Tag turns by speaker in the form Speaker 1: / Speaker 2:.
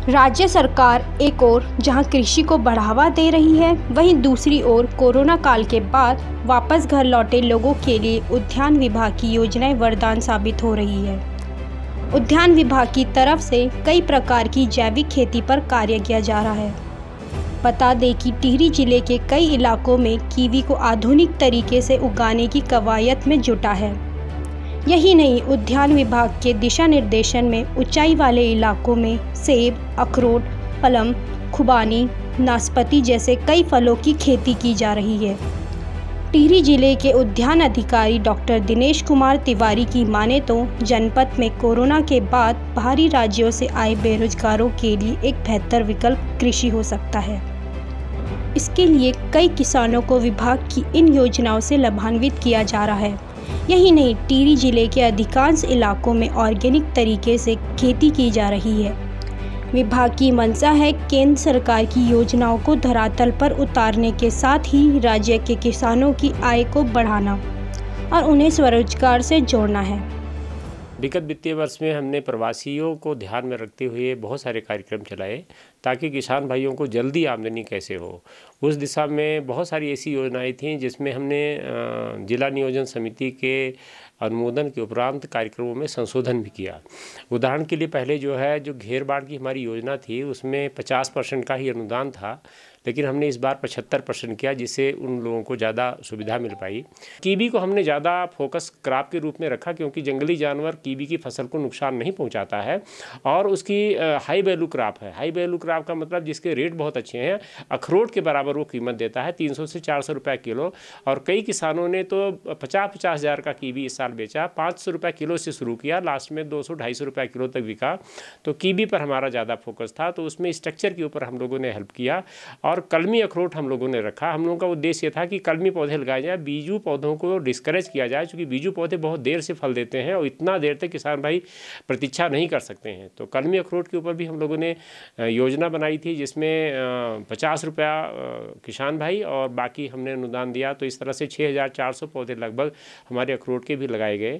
Speaker 1: राज्य सरकार एक ओर जहां कृषि को बढ़ावा दे रही है, वहीं दूसरी ओर कोरोना काल के बाद वापस घर लौटे लोगों के लिए उद्यान विभाग की योजनाएं वरदान साबित हो रही है। उद्यान विभाग की तरफ से कई प्रकार की जैविक खेती पर कार्य किया जा रहा है। बता दें कि टिहरी जिले के कई इलाकों में कीवी को आधुनिक तरीके से उगाने की कवायद में जुटा है। यही नहीं, उद्यान विभाग के दिशा निर्देशन में ऊंचाई वाले इलाकों में सेब, अखरोट, पलम, खुबानी, नाशपाती जैसे कई फलों की खेती की जा रही है। टिहरी जिले के उद्यान अधिकारी डॉक्टर दिनेश कुमार तिवारी की माने तो जनपद में कोरोना के बाद बाहरी राज्यों से आए बेरोजगारों के लिए एक बेहतर विकल्प कृषि हो सकता है। इसके लिए कई किसानों को विभाग की इन योजनाओं से लाभान्वित किया जा रहा है। यही नहीं, टिहरी जिले के अधिकांश इलाकों में ऑर्गेनिक तरीके से खेती की जा रही है। विभाग की मंशा है केंद्र सरकार की योजनाओं को धरातल पर उतारने के साथ ही राज्य के किसानों की आय को बढ़ाना और उन्हें स्वरोजगार से जोड़ना है।
Speaker 2: विगत वित्तीय वर्ष में हमने प्रवासियों को ध्यान में रखते हुए बहुत सारे कार्यक्रम चलाए ताकि किसान भाइयों को जल्दी आमदनी कैसे हो। उस दिशा में बहुत सारी ऐसी योजनाएं थीं जिसमें हमने जिला नियोजन समिति के अनुमोदन के उपरांत कार्यक्रमों में संशोधन भी किया। उदाहरण के लिए पहले जो घेर बाड़ की हमारी योजना थी उसमें 50% का ही अनुदान था, लेकिन हमने इस बार 75% किया, जिससे उन लोगों को ज़्यादा सुविधा मिल पाई। कीवी को हमने ज़्यादा फोकस क्रॉप के रूप में रखा क्योंकि जंगली जानवर कीवी की फसल को नुकसान नहीं पहुंचाता है और उसकी हाई वैल्यू क्रॉप है। हाई वैल्यू क्रॉप का मतलब जिसके रेट बहुत अच्छे हैं, अखरोट के बराबर वो कीमत देता है, 300 से 400 रुपये किलो। और कई किसानों ने तो 50-50 हज़ार का कीवी इस साल बेचा, 500 रुपये किलो से शुरू किया, लास्ट में 200-250 रुपये किलो तक बिका। तो कीवी पर हमारा ज़्यादा फोकस था, तो उसमें स्ट्रक्चर के ऊपर हम लोगों ने हेल्प किया। और कलमी अखरोट हम लोगों ने रखा। हम लोगों का उद्देश्य ये था कि कलमी पौधे लगाए जाए, बीजू पौधों को डिस्करेज किया जाए, क्योंकि बीजू पौधे बहुत देर से फल देते हैं और इतना देर तक किसान भाई प्रतीक्षा नहीं कर सकते हैं। तो कलमी अखरोट के ऊपर भी हम लोगों ने योजना बनाई थी जिसमें 50 रुपया किसान भाई और बाकी हमने अनुदान दिया। तो इस तरह से 6400 पौधे लगभग हमारे अखरोट के भी लगाए गए।